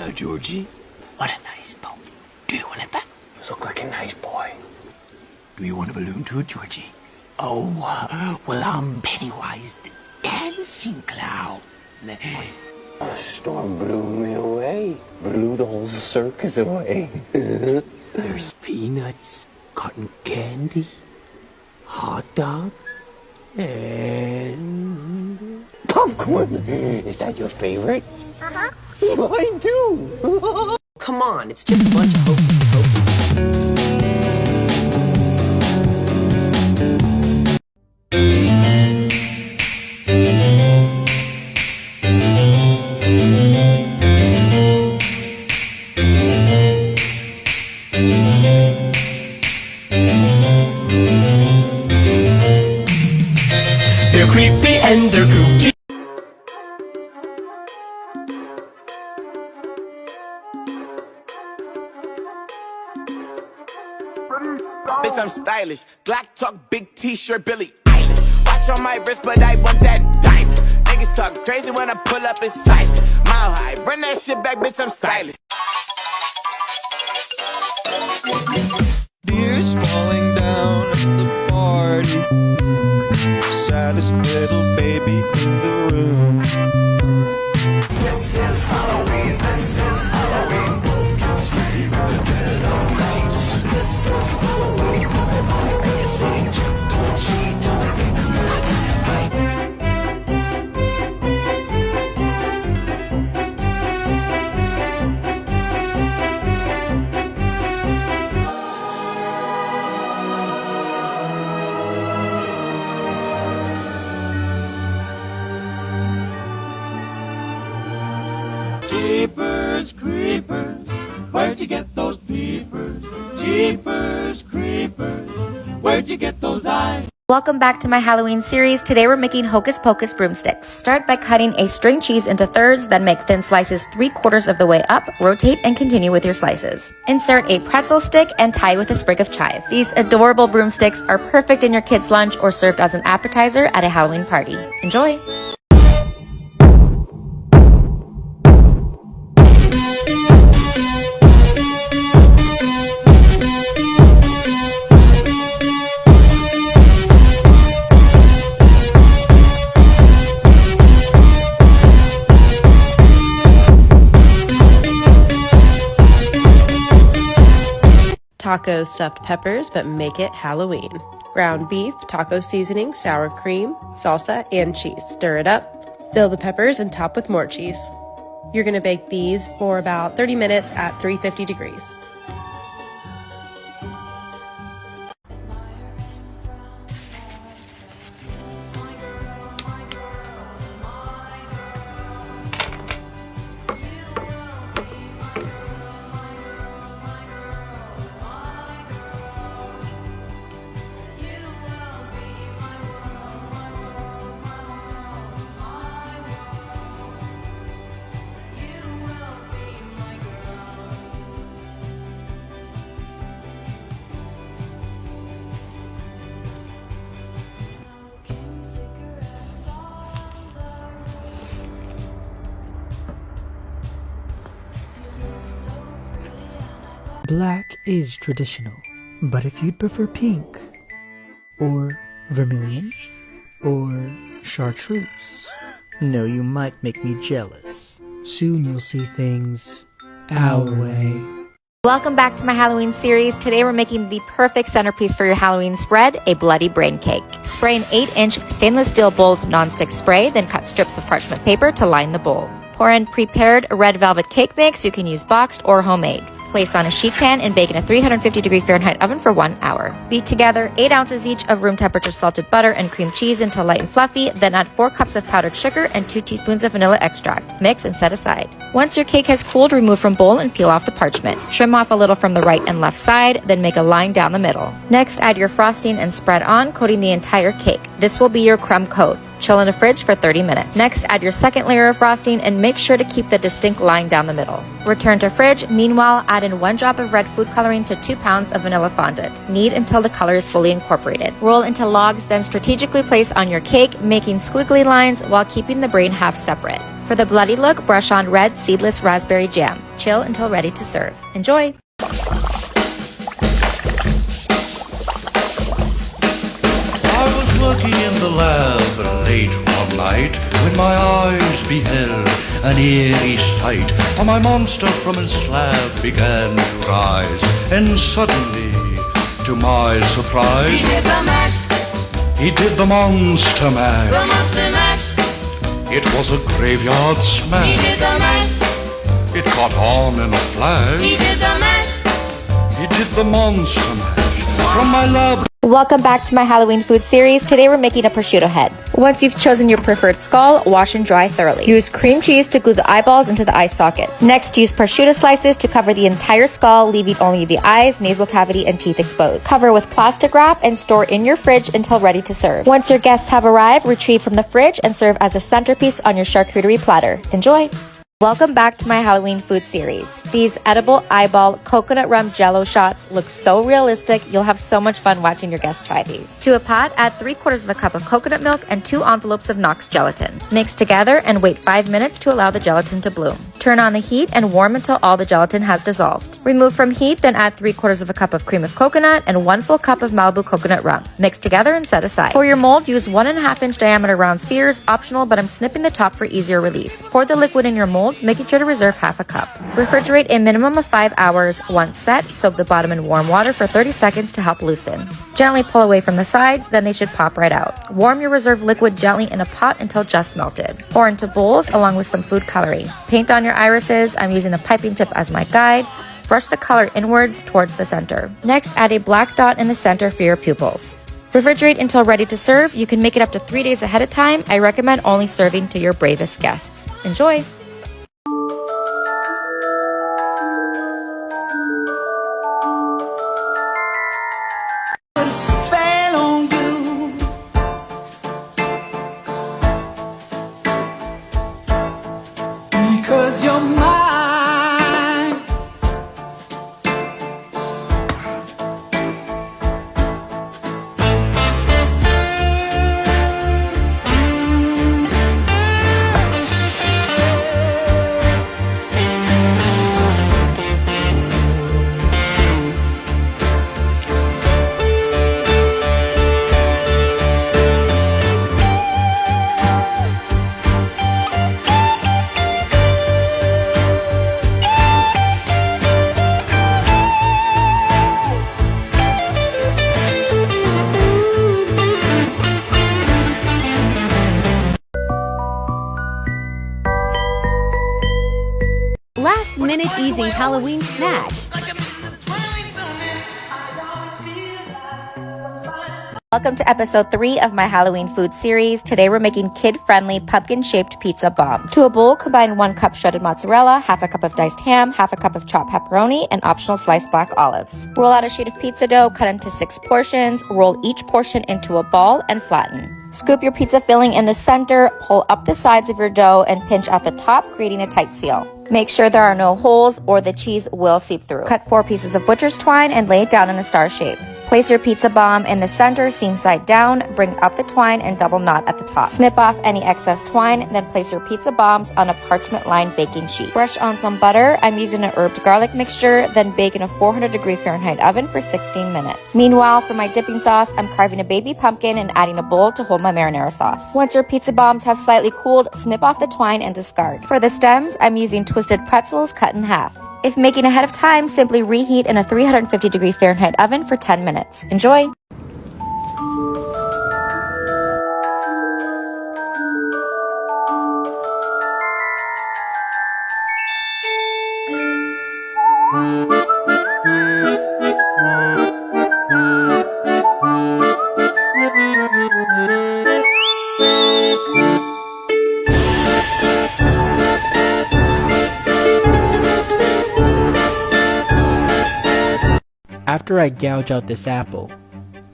Hello, Georgie. What a nice boat. Do you want it back? You look like a nice boy. Do you want a balloon too, Georgie? Oh, well, I'm Pennywise the dancing clown. A storm blew me away. Blew the whole circus away. There's peanuts, cotton candy, hot dogs, and... Popcorn. Is that your favorite? Uh-huh. I do. Come on, it's just a bunch of hocus pocus. They're creepy and they're kooky. Bitch, I'm stylish. Glock talk, big t-shirt, Billie Eilish. Watch on my wrist, but I want that diamond. Niggas talk crazy when I pull up in silent. Mile high, run that shit back, bitch, I'm stylish. Beer's falling down at the party. Saddest little baby in the room. This is Halloween, this is Halloween. Pumpkin sleep in the dead of night. This is Halloween, everybody be sing trick or treat. Don't think it's not a fight. Jeepers creepers, where'd you get those peepers? Jeepers creepers, where'd you get those eyes? Welcome back to my Halloween series. Today we're making Hocus Pocus broomsticks. Start by cutting a string cheese into thirds, then make thin slices 3/4 of the way up, rotate and continue with your slices. Insert a pretzel stick and tie with a sprig of chive. These adorable broomsticks are perfect in your kids' lunch or served as an appetizer at a Halloween party. Enjoy! Taco stuffed peppers, but make it Halloween. Ground beef, taco seasoning, sour cream, salsa, and cheese. Stir it up. Fill the peppers and top with more cheese. You're going to bake these for about 30 minutes at 350 degrees. Black is traditional, but if you'd prefer pink, or vermilion, or chartreuse, no, you might make me jealous. Soon you'll see things our way. Welcome back to my Halloween series. Today we're making the perfect centerpiece for your Halloween spread, a bloody brain cake. Spray an 8-inch stainless steel bowl with nonstick spray, then cut strips of parchment paper to line the bowl. Pour in prepared red velvet cake mix. You can use boxed or homemade. Place on a sheet pan and bake in a 350-degree Fahrenheit oven for 1 hour. Beat together 8 ounces each of room temperature salted butter and cream cheese until light and fluffy, then add 4 cups of powdered sugar and 2 teaspoons of vanilla extract. Mix and set aside. Once your cake has cooled, remove from bowl and peel off the parchment. Trim off a little from the right and left side, then make a line down the middle. Next, add your frosting and spread on, coating the entire cake. This will be your crumb coat. Chill in the fridge for 30 minutes. Next, add your second layer of frosting and make sure to keep the distinct line down the middle. Return to fridge. Meanwhile, add in 1 drop of red food coloring to 2 pounds of vanilla fondant. Knead until the color is fully incorporated. Roll into logs, then strategically place on your cake, making squiggly lines while keeping the brain half separate. For the bloody look, brush on red seedless raspberry jam. Chill until ready to serve. Enjoy! I was working in the lab late one night when my eyes beheld an eerie sight. For my monster from his slab began to rise, and suddenly, to my surprise, He did the mash, he did the monster mash. the monster mash. It was a graveyard He smash. did the mash, It caught on in a he flash. did the mash. He did the monster mash from my lab. Welcome back to my Halloween food series. Today we're making a prosciutto head. Once you've chosen your preferred skull, wash and dry thoroughly. Use cream cheese to glue the eyeballs into the eye sockets. Next, use prosciutto slices to cover the entire skull, leaving only the eyes, nasal cavity, and teeth exposed. Cover with plastic wrap and store in your fridge until ready to serve. Once your guests have arrived, retrieve from the fridge and serve as a centerpiece on your charcuterie platter. Enjoy! Welcome back to my Halloween food series. These edible eyeball coconut rum jello shots look so realistic, you'll have so much fun watching your guests try these. To a pot, add 3/4 of a cup of coconut milk and 2 envelopes of Knox gelatin. Mix together and wait 5 minutes to allow the gelatin to bloom. Turn on the heat and warm until all the gelatin has dissolved. Remove from heat, then add 3/4 of a cup of cream of coconut and 1 full cup of Malibu coconut rum. Mix together and set aside. For your mold, use 1.5 inch diameter round spheres, optional, but I'm snipping the top for easier release. Pour the liquid in your molds, making sure to reserve half a cup. Refrigerate a minimum of 5 hours. Once set, soak the bottom in warm water for 30 seconds to help loosen. Gently pull away from the sides, then they should pop right out. Warm your reserved liquid gently in a pot until just melted. Pour into bowls along with some food coloring. Paint on your irises. I'm using a piping tip as my guide. Brush the color inwards towards the center. Next, add a black dot in the center for your pupils. Refrigerate until ready to serve. You can make it up to 3 days ahead of time. I recommend only serving to your bravest guests. Enjoy! Put a spell on you. Because you're mine. Last minute easy Halloween snack. Welcome to episode 3 of my Halloween food series. Today we're making kid-friendly pumpkin-shaped pizza bombs. To a bowl, combine 1 cup shredded mozzarella, half a cup of diced ham, half a cup of chopped pepperoni, and optional sliced black olives. Roll out a sheet of pizza dough, cut into 6 portions. Roll each portion into a ball and flatten. Scoop your pizza filling in the center, pull up the sides of your dough, and pinch at the top, creating a tight seal. Make sure there are no holes or the cheese will seep through. Cut 4 pieces of butcher's twine and lay it down in a star shape. Place your pizza bomb in the center, seam side down, bring up the twine and double knot at the top. Snip off any excess twine, then place your pizza bombs on a parchment-lined baking sheet. Brush on some butter. I'm using an herbed garlic mixture, then bake in a 400-degree Fahrenheit oven for 16 minutes. Meanwhile, for my dipping sauce, I'm carving a baby pumpkin and adding a bowl to hold my marinara sauce. Once your pizza bombs have slightly cooled, snip off the twine and discard. For the stems, I'm using twisted pretzels cut in half. If making ahead of time, simply reheat in a 350-degree Fahrenheit oven for 10 minutes. Enjoy! After I gouge out this apple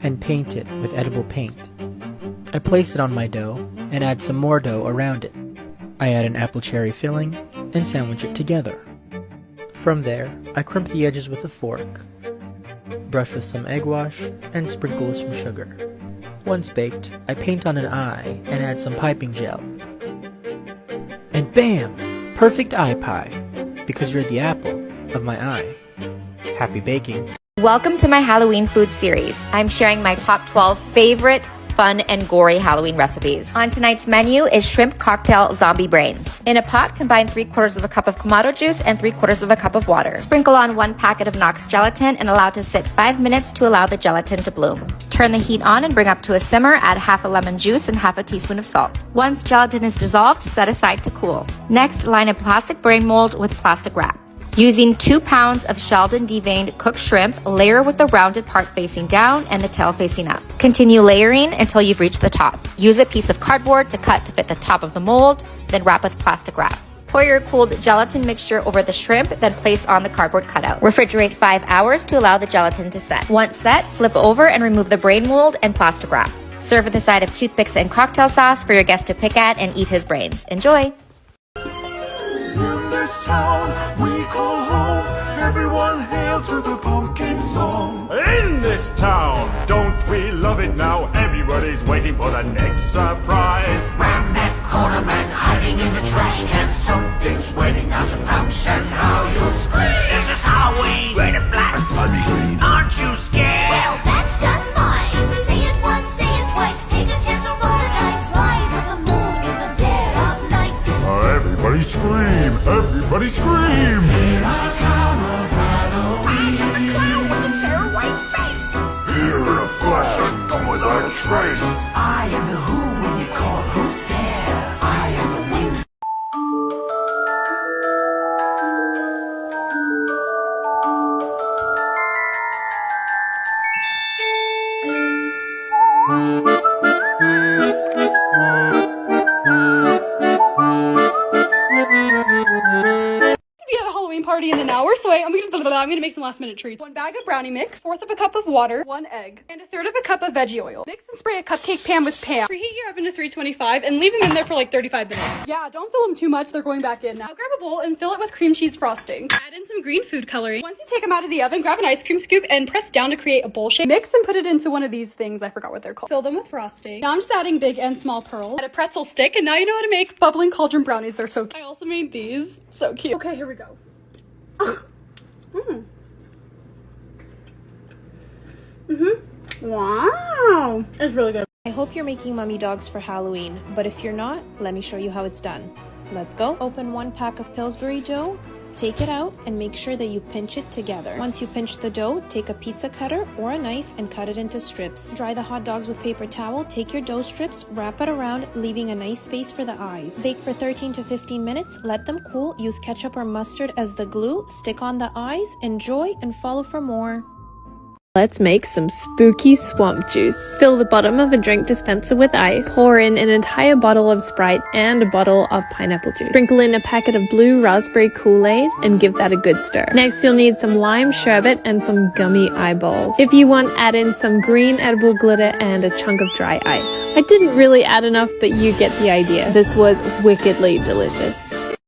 and paint it with edible paint, I place it on my dough and add some more dough around it. I add an apple cherry filling and sandwich it together. From there, I crimp the edges with a fork, brush with some egg wash, and sprinkle with some sugar. Once baked, I paint on an eye and add some piping gel. And bam! Perfect eye pie. Because you're the apple of my eye. Happy baking. Welcome to my Halloween food series. I'm sharing my top 12 favorite fun and gory Halloween recipes. On tonight's menu is shrimp cocktail zombie brains. In a pot, combine 3/4 of a cup of Kamado juice and 3/4 of a cup of water. Sprinkle on 1 packet of Knox gelatin and allow to sit 5 minutes to allow the gelatin to bloom. Turn the heat on and bring up to a simmer, add half a lemon juice and half a teaspoon of salt. Once gelatin is dissolved, set aside to cool. Next, line a plastic brain mold with plastic wrap. Using 2 pounds of shelled and deveined cooked shrimp, layer with the rounded part facing down and the tail facing up. Continue layering until you've reached the top. Use a piece of cardboard to cut to fit the top of the mold, then wrap with plastic wrap. Pour your cooled gelatin mixture over the shrimp, then place on the cardboard cutout. Refrigerate 5 hours to allow the gelatin to set. Once set, flip over and remove the brain mold and plastic wrap. Serve with a side of toothpicks and cocktail sauce for your guest to pick at and eat his brains. Enjoy! In this town we call home, everyone hail to the pumpkin song. In this town, don't we love it now? Everybody's waiting for the next surprise. Round that corner, man, hiding in the trash can. Something's waiting now to pounce, and how you'll scream. This is Halloween, red and black, and slimy green. Aren't you scared? Well, that's just fine. Say it once, say it twice. Take a chance or roll the dice. Ride to the moon in the dead of night. Everybody scream! Everybody scream! In our town of Halloween, I am the clown with the terror white face. here in a flash and gone without a trace. I am the who when you call who's there. I am the wind. Be at a Halloween party in an hour, so I'm gonna make some last minute treats. 1 bag of brownie mix, 1/4 of a cup of water, 1 egg, and 1/3 of a cup of veggie oil. Mix and spray a cupcake pan with Pam. Preheat your oven to 325 and leave them in there for like 35 minutes. Yeah, don't fill them too much, they're going back in. Now grab a bowl and fill it with cream cheese frosting. Add in some green food coloring. Once you take them out of the oven, grab an ice cream scoop and press down to create a bowl shape. Mix and put it into one of these things, I forgot what they're called. Fill them with frosting. Now I'm just adding big and small pearls. Add a pretzel stick, and now you know how to make bubbling cauldron brownies. They're so cute. I also made these. So cute. Okay, here we go. Wow, it's really good. I hope you're making mummy dogs for Halloween, but if you're not, let me show you how it's done. Let's go. Open 1 pack of Pillsbury dough, take it out, and make sure that you pinch it together. Once you pinch the dough, take a pizza cutter or a knife and cut it into strips. Dry the hot dogs with paper towel, take your dough strips, wrap it around, leaving a nice space for the eyes. Bake for 13 to 15 minutes, let them cool, use ketchup or mustard as the glue, stick on the eyes, enjoy, and follow for more. Let's make some spooky swamp juice. Fill the bottom of a drink dispenser with ice. Pour in an entire bottle of Sprite and a bottle of pineapple juice. Sprinkle in a packet of blue raspberry Kool-Aid and give that a good stir. Next, you'll need some lime sherbet and some gummy eyeballs. If you want, add in some green edible glitter and a chunk of dry ice. I didn't really add enough, but you get the idea. This was wickedly delicious.